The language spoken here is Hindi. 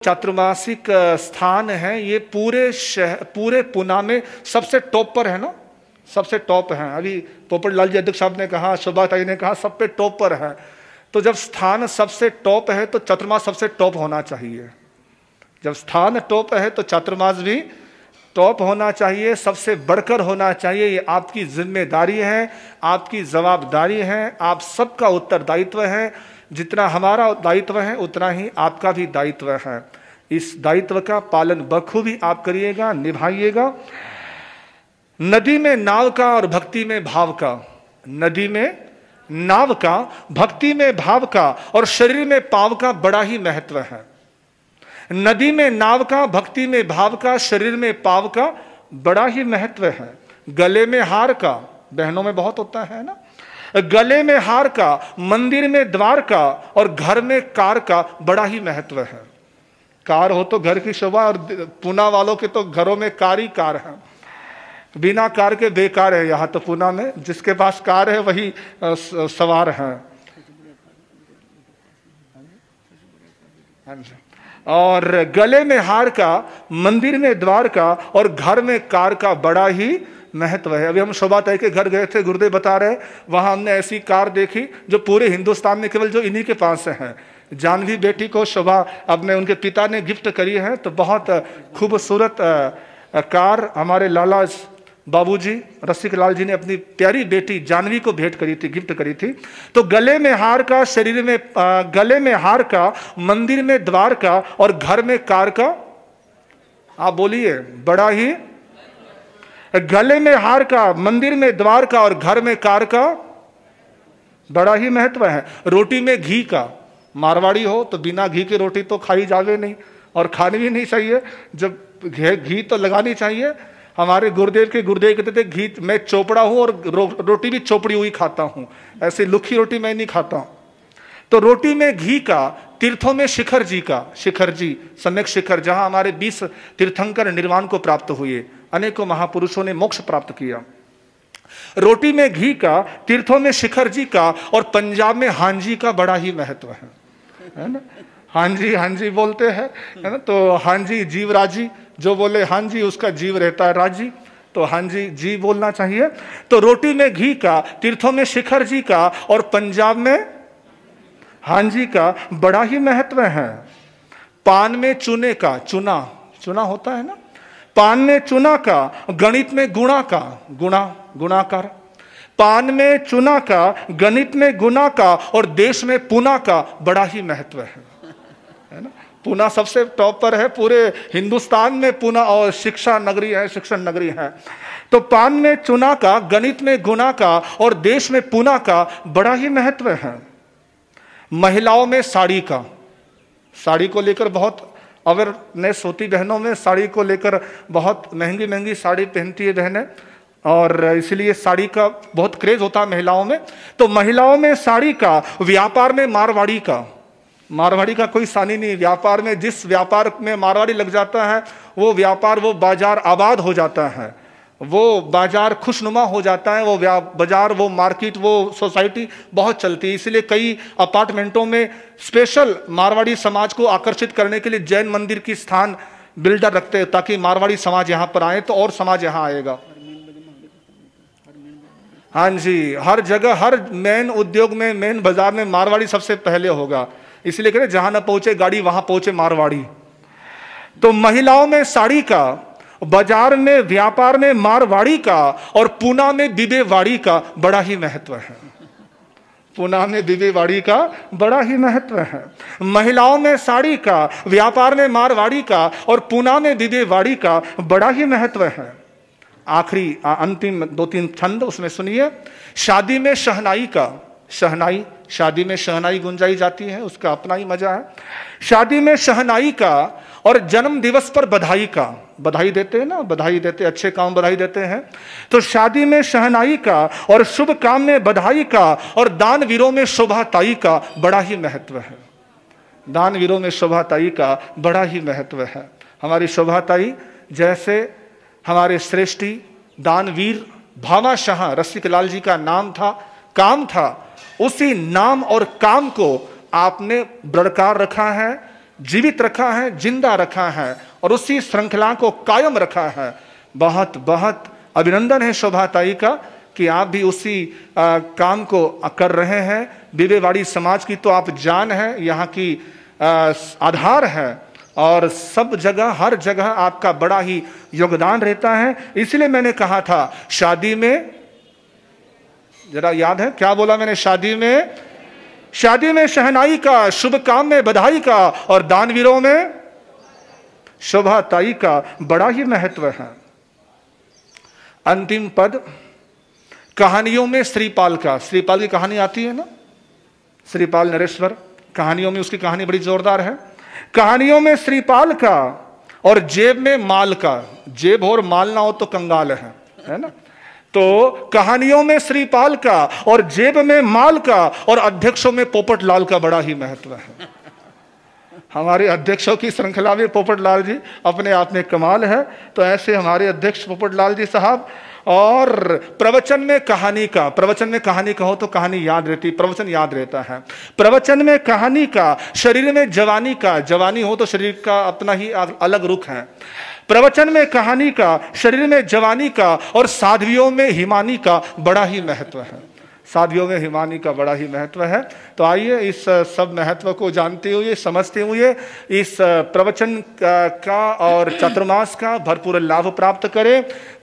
चातुर्मासिक स्थान है, ये पूरे पूना में सबसे टॉप पर है ना, सबसे टॉप है। अभी पोपट लाल जी अध्यक्ष साहब ने कहा, शोभा ताई ने कहा सब पे टॉप पर है। तो जब स्थान सबसे टॉप है तो चातुर्मास सबसे टॉप होना चाहिए। जब स्थान टॉप है तो चातुर्मास भी टॉप होना चाहिए, सबसे बढ़कर होना चाहिए। ये आपकी जिम्मेदारी है, आपकी जवाबदारी है, आप सबका उत्तरदायित्व है। जितना हमारा दायित्व है उतना ही आपका भी दायित्व है। इस दायित्व का पालन बखूबी आप करिएगा, निभाइएगा। नदी में नाव का और भक्ति में भाव का, नदी में नाव का, भक्ति में भाव का और शरीर में पाव का बड़ा ही महत्व है। नदी में नाव का, भक्ति में भाव का, शरीर में पाव का बड़ा ही महत्व है। गले में हार का, बहनों में बहुत होता है ना, गले में हार का, मंदिर में द्वार का और घर में कार का बड़ा ही महत्व है। कार हो तो घर की शोभा, और पूना वालों के तो घरों में कार ही कार है, बिना कार के बेकार है। यहां तो पूना में जिसके पास कार है वही सवार है। और गले में हार का, मंदिर में द्वार का और घर में कार का बड़ा ही महत्व है। अभी हम शोभा ताई के घर गए थे, गुरुदेव बता रहे, वहां हमने ऐसी कार देखी जो पूरे हिंदुस्तान में केवल जो इन्हीं के पास है। जानवी बेटी को शोभा अपने उनके पिता ने गिफ्ट करी है, तो बहुत खूबसूरत कार हमारे लाला बाबूजी रसिक लाल जी ने अपनी प्यारी बेटी जानवी को भेंट करी थी, गिफ्ट करी थी। तो गले में हार का, शरीर में गले में हार का, मंदिर में द्वार का और घर में कार का, आप बोलिए, बड़ा ही, गले में हार का, मंदिर में द्वार का और घर में कार का बड़ा ही महत्व है। रोटी में घी का, मारवाड़ी हो तो बिना घी की रोटी तो खाई जावे नहीं, और खानी भी नहीं चाहिए। जब घी तो लगानी चाहिए। हमारे गुरुदेव कहते थे घी, मैं चोपड़ा हूं और रोटी भी चोपड़ी हुई खाता हूं, ऐसी लुखी रोटी मैं नहीं खाता हूं। तो रोटी में घी का, तीर्थों में शिखर जी का, शिखर जी सम्यक शिखर, जहां हमारे 20 तीर्थंकर निर्वाण को प्राप्त हुए, अनेकों महापुरुषों ने मोक्ष प्राप्त किया। रोटी में घी का, तीर्थों में शिखर जी का और पंजाब में हांजी का बड़ा ही महत्व है ना। हांजी बोलते हैं, है ना। तो हांजी जीव राजी, जो बोले हांजी उसका जीव रहता है राजी, तो हांजी जी बोलना चाहिए। तो रोटी में घी का, तीर्थों में शिखर जी का और पंजाब में हांजी का बड़ा ही महत्व है। पान में चूने का, चूना होता है ना, पान में चूना का, गणित में गुणा का, गुणाकार, पान में चूना का, गणित में गुना का और देश में पूना का बड़ा ही महत्व है ना। पूना सबसे टॉप पर है, पूरे हिंदुस्तान में पूना और शिक्षा नगरी है, शिक्षण नगरी है। तो पान में चूना का, गणित में गुना का और देश में पूना का बड़ा ही महत्व है। महिलाओं में साड़ी का, साड़ी को लेकर बहुत अवेयरनेस होती बहनों में, साड़ी को लेकर बहुत महंगी महंगी साड़ी पहनती है बहनें, और इसलिए साड़ी का बहुत क्रेज होता है महिलाओं में। तो महिलाओं में साड़ी का, व्यापार में मारवाड़ी का, मारवाड़ी का कोई सानी नहीं। व्यापार में, जिस व्यापार में मारवाड़ी लग जाता है वो व्यापार, वो बाजार आबाद हो जाता है, वो बाजार खुशनुमा हो जाता है, वो बाजार, वो मार्केट, वो सोसाइटी बहुत चलती है। इसलिए कई अपार्टमेंटों में स्पेशल मारवाड़ी समाज को आकर्षित करने के लिए जैन मंदिर की स्थान बिल्डर रखते हैं, ताकि मारवाड़ी समाज यहाँ पर आए तो और समाज यहाँ आएगा। हाँ जी, हर जगह, हर मेन उद्योग में, मेन बाजार में मारवाड़ी सबसे पहले होगा। इसलिए कह रहे जहां ना पहुंचे गाड़ी वहां पहुंचे मारवाड़ी। तो महिलाओं में साड़ी का, बाजार में, व्यापार में मारवाड़ी का और पूना में बिबेवाड़ी का बड़ा ही महत्व है। पूना में बिबेवाड़ी का बड़ा ही महत्व है। महिलाओं में साड़ी का, व्यापार में मारवाड़ी का और पूना में बिबेवाड़ी का बड़ा ही महत्व है। आखिरी अंतिम 2-3 छंद उसमें सुनिए। शादी में शहनाई का, शहनाई, शादी में शहनाई गुंजाई जाती है, उसका अपना ही मजा है। शादी में शहनाई का और जन्म दिवस पर बधाई का, बधाई देते हैं ना, बधाई देते, अच्छे काम बधाई देते हैं। तो शादी में शहनाई का और शुभ काम में बधाई का और दानवीरों में शोभाताई का बड़ा ही महत्व है। दानवीरों में शोभाताई का बड़ा ही महत्व है। हमारी शोभाताई, जैसे हमारे श्रेष्ठी दानवीर भामाशाह रसिक लाल जी का नाम था, काम था, उसी नाम और काम को आपने बरकरार रखा है। जीवित रखा है, जिंदा रखा है और उसी श्रृंखला को कायम रखा है। बहुत बहुत अभिनंदन है शोभाताई का कि आप भी उसी काम को कर रहे हैं। बिबेवाड़ी समाज की तो आप जान है, यहाँ की आधार है और सब जगह हर जगह आपका बड़ा ही योगदान रहता है। इसलिए मैंने कहा था शादी में, जरा याद है क्या बोला मैंने, शादी में शहनाई का, शुभ काम में बधाई का और दानवीरों में शोभाताई का बड़ा ही महत्व है। अंतिम पद कहानियों में श्रीपाल का, श्रीपाल की कहानी आती है ना, श्रीपाल नरेश्वर, कहानियों में उसकी कहानी बड़ी जोरदार है। कहानियों में श्रीपाल का और जेब में माल का, जेब और माल ना हो तो कंगाल है ना। तो कहानियों में श्रीपाल का और जेब में माल का और अध्यक्षों में पोपटलाल का बड़ा ही महत्व है। हमारे अध्यक्षों की श्रृंखला में पोपटलाल जी अपने आप में कमाल है। तो ऐसे हमारे अध्यक्ष पोपटलाल जी साहब। और प्रवचन में कहानी का, प्रवचन में कहानी कहो तो कहानी याद रहती, प्रवचन याद रहता है। प्रवचन में कहानी का, शरीर में जवानी का, जवानी हो तो शरीर का अपना ही अलग रुख है। प्रवचन में कहानी का, शरीर में जवानी का और साध्वियों में हिमानी का बड़ा ही महत्व है। साध्वियों में हिमानी का बड़ा ही महत्व है। तो आइए इस सब महत्व को जानते हुए, समझते हुए इस प्रवचन का और चातुर्मास का भरपूर लाभ प्राप्त करें।